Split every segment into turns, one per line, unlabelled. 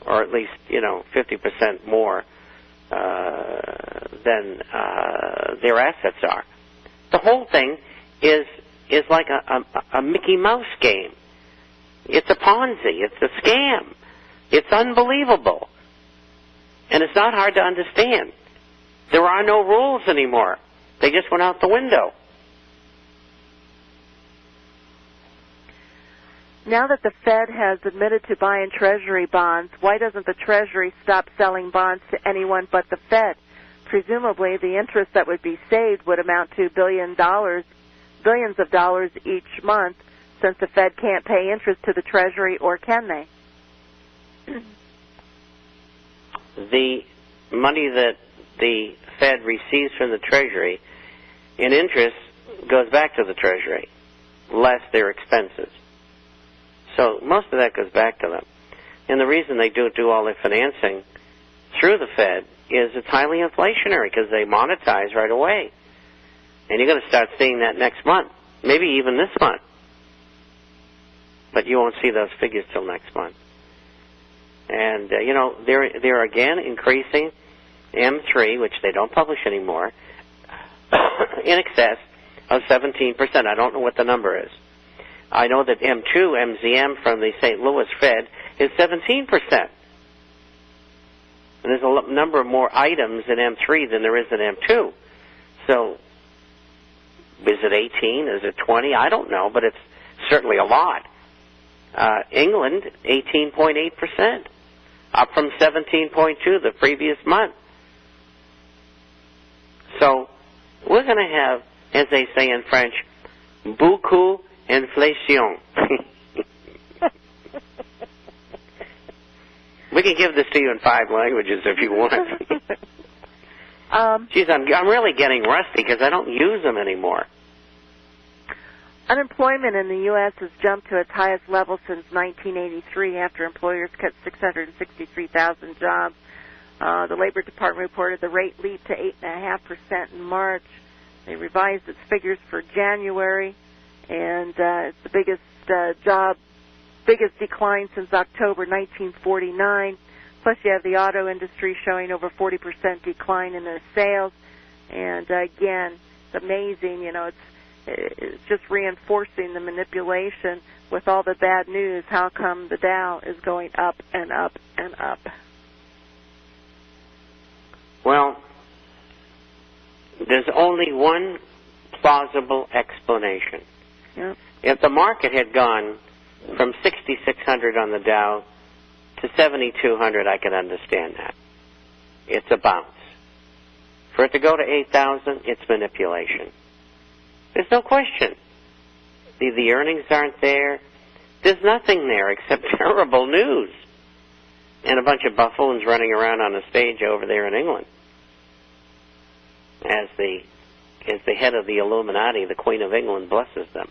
or at least 50% more than their assets are. The whole thing is like a Mickey Mouse game. It's a Ponzi. It's a scam. It's unbelievable. And it's not hard to understand. There are no rules anymore. They just went out the window.
Now that the Fed has admitted to buying Treasury bonds, why doesn't the Treasury stop selling bonds to anyone but the Fed? Presumably, the interest that would be saved would amount to billions of dollars each month, since the Fed can't pay interest to the Treasury, or can they?
The money that the Fed receives from the Treasury in interest goes back to the Treasury, less their expenses. So most of that goes back to them. And the reason they do all their financing through the Fed is it's highly inflationary because they monetize right away. And you're going to start seeing that next month, maybe even this month. But you won't see those figures till next month. And, they're again increasing M3, which they don't publish anymore, in excess of 17%. I don't know what the number is. I know that M2, MZM from the St. Louis Fed, is 17%. And there's a number of more items in M3 than there is in M2. So, is it 18? Is it 20? I don't know, but it's certainly a lot. England, 18.8%, up from 17.2 the previous month. So, we're going to have, as they say in French, beaucoup inflation. We can give this to you in 5 languages if you want. Geez, I'm really getting rusty because I don't use them anymore.
Unemployment in the U.S. has jumped to its highest level since 1983 after employers cut 663,000 jobs. The Labor Department reported the rate leaped to 8.5% in March. They revised its figures for January, and it's the biggest decline since October 1949. Plus, you have the auto industry showing over 40% decline in their sales. And again, it's amazing. It's just reinforcing the manipulation with all the bad news. How come the Dow is going up and up and up?
Well, there's only one plausible explanation.
Yep.
If the market had gone from 6,600 on the Dow to 7,200, I could understand that. It's a bounce. For it to go to 8,000, it's manipulation. There's no question. The earnings aren't there. There's nothing there except terrible news and a bunch of buffoons running around on a stage over there in England. As the head of the Illuminati, the Queen of England blesses them.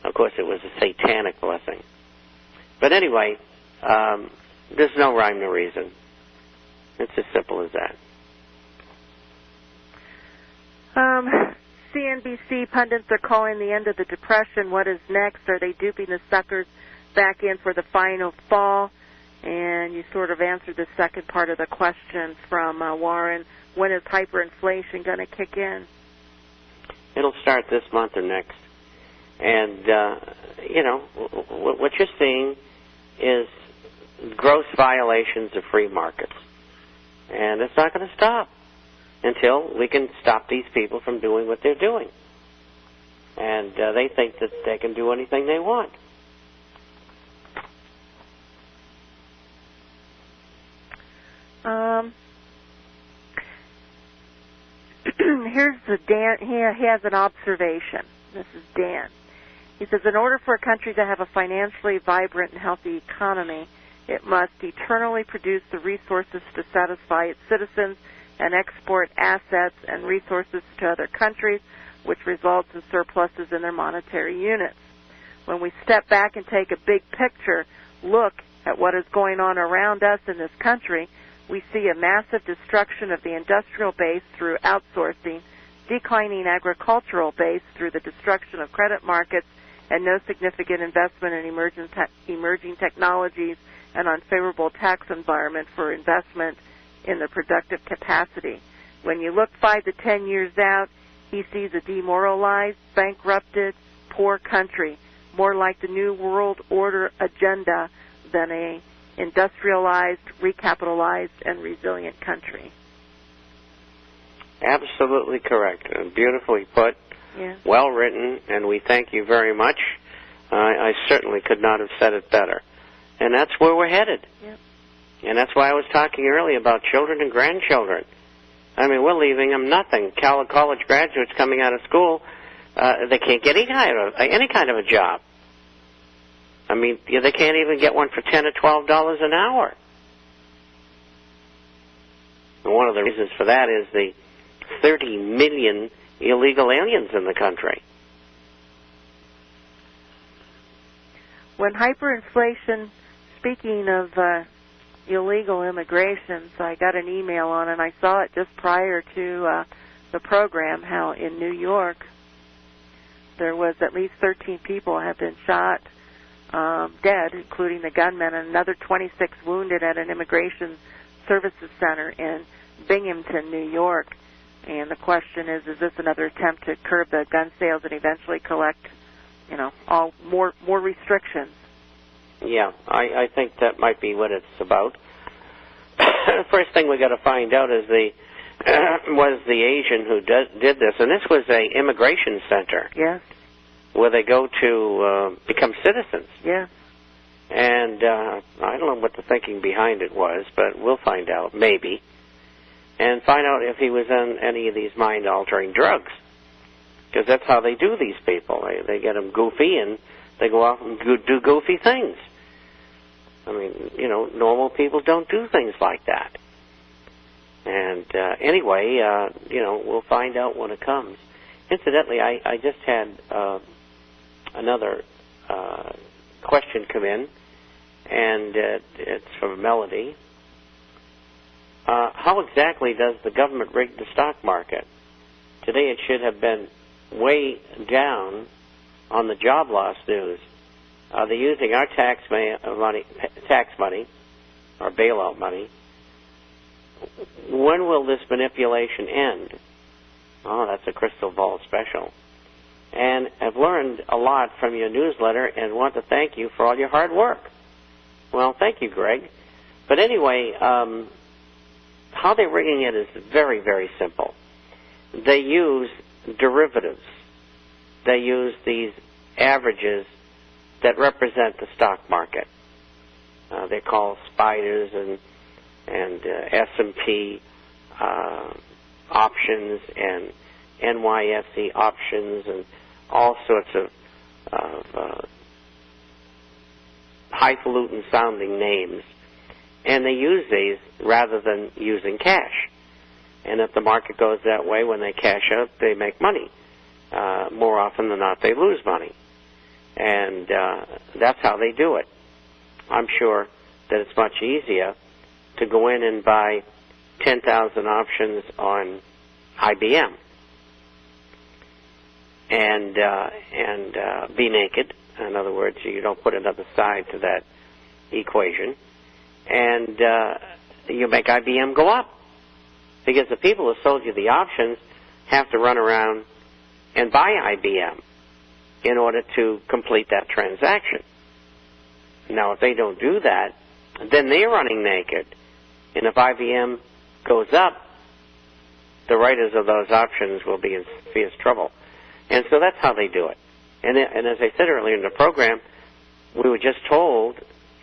Of course, it was a satanic blessing. But anyway, there's no rhyme, no reason. It's as simple as that.
CNBC pundits are calling the end of the Depression. What is next? Are they duping the suckers back in for the final fall? And you sort of answered the second part of the question from Warren. When is hyperinflation going to kick in?
It'll start this month or next. And, what you're seeing is gross violations of free markets. And it's not going to stop until we can stop these people from doing what they're doing. And they think that they can do anything they want.
Here's Dan. He has an observation. This is Dan. He says, in order for a country to have a financially vibrant and healthy economy, it must eternally produce the resources to satisfy its citizens and export assets and resources to other countries, which results in surpluses in their monetary units. When we step back and take a big picture look at what is going on around us in this country, we see a massive destruction of the industrial base through outsourcing, declining agricultural base through the destruction of credit markets, and no significant investment in emerging technologies an unfavorable tax environment for investment in the productive capacity. When you look 5 to 10 years out, he sees a demoralized, bankrupted, poor country, more like the New World Order agenda than a industrialized, recapitalized, and resilient country.
Absolutely correct. Beautifully put.
Yeah.
Well written, and we thank you very much. I certainly could not have said it better. And that's where we're headed.
Yep.
And that's why I was talking earlier about children and grandchildren. I mean, we're leaving them nothing. College graduates coming out of school, they can't get any kind of a job. I mean, they can't even get one for $10 or $12 an hour. And one of the reasons for that is the 30 million illegal aliens in the country.
When hyperinflation, speaking of illegal immigrations, I got an email on, and I saw it just prior to the program, how in New York there was at least 13 people have been shot dead, including the gunman, and another 26 wounded at an immigration services center in Binghamton, New York. And the question is this another attempt to curb the gun sales and eventually collect, all more restrictions?
Yeah, I think that might be what it's about. The first thing we got to find out is was the Asian who did this, and this was a immigration center.
Yes.
Where they go to become citizens.
Yes.
And I don't know what the thinking behind it was, but we'll find out, maybe. And find out if he was on any of these mind-altering drugs. Because that's how they do these people. They get them goofy, and they go off and do goofy things. I mean, normal people don't do things like that. And anyway, we'll find out when it comes. Incidentally, I just had another question come in, and it's from Melody. How exactly does the government rig the stock market? Today it should have been way down on the job loss news. They're using our tax money, our bailout money. When will this manipulation end? Oh, that's a crystal ball special. And I've learned a lot from your newsletter and want to thank you for all your hard work. Well, thank you, Greg. But anyway, how they're rigging it is very, very simple. They use derivatives. They use these averages that represent the stock market. They're called spiders and S&P options and NYSE options and all sorts of highfalutin sounding names. And they use these rather than using cash. And if the market goes that way, when they cash out, they make money. More often than not, they lose money. And that's how they do it. I'm sure that it's much easier to go in and buy 10,000 options on IBM and be naked. In other words, you don't put another side to that equation. And you make IBM go up. Because the people who sold you the options have to run around and buy IBM in order to complete that transaction. Now, if they don't do that, then they're running naked. And if IBM goes up, the writers of those options will be in fierce trouble. And so that's how they do it. And as I said earlier in the program, we were just told,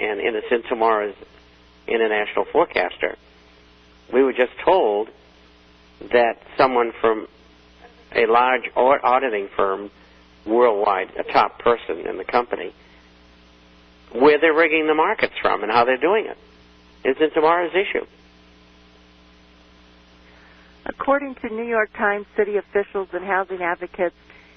and it's in tomorrow's International Forecaster, we were just told that someone from a large auditing firm worldwide, a top person in the company, where they're rigging the markets from and how they're doing it. It's in tomorrow's issue.
According to New York Times, city officials and housing advocates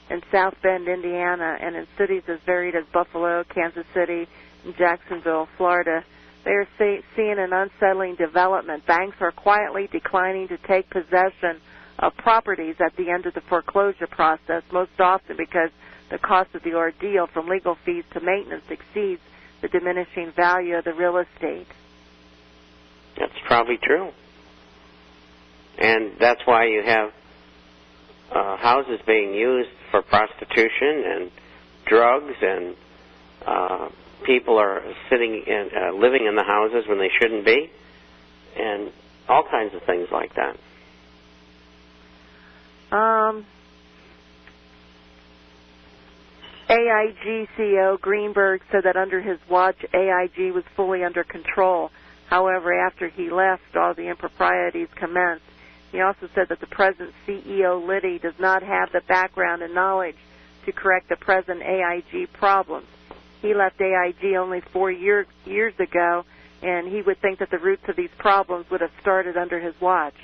in South Bend, Indiana, and in cities as varied as Buffalo, Kansas City, and Jacksonville, Florida, they are seeing an unsettling development. Banks are quietly declining to take possession of properties at the end of the foreclosure process, most often because the cost of the ordeal from legal fees to maintenance exceeds the diminishing value of the real estate.
That's probably true. And that's why you have houses being used for prostitution and drugs, and people are sitting in, living in the houses when they shouldn't be, and all kinds of things like that.
AIG CEO Greenberg said that under his watch, AIG was fully under control. However, after he left, all the improprieties commenced. He also said that the present CEO, Liddy, does not have the background and knowledge to correct the present AIG problems. He left AIG only 4 years ago, and he would think that the roots of these problems would have started under his watch.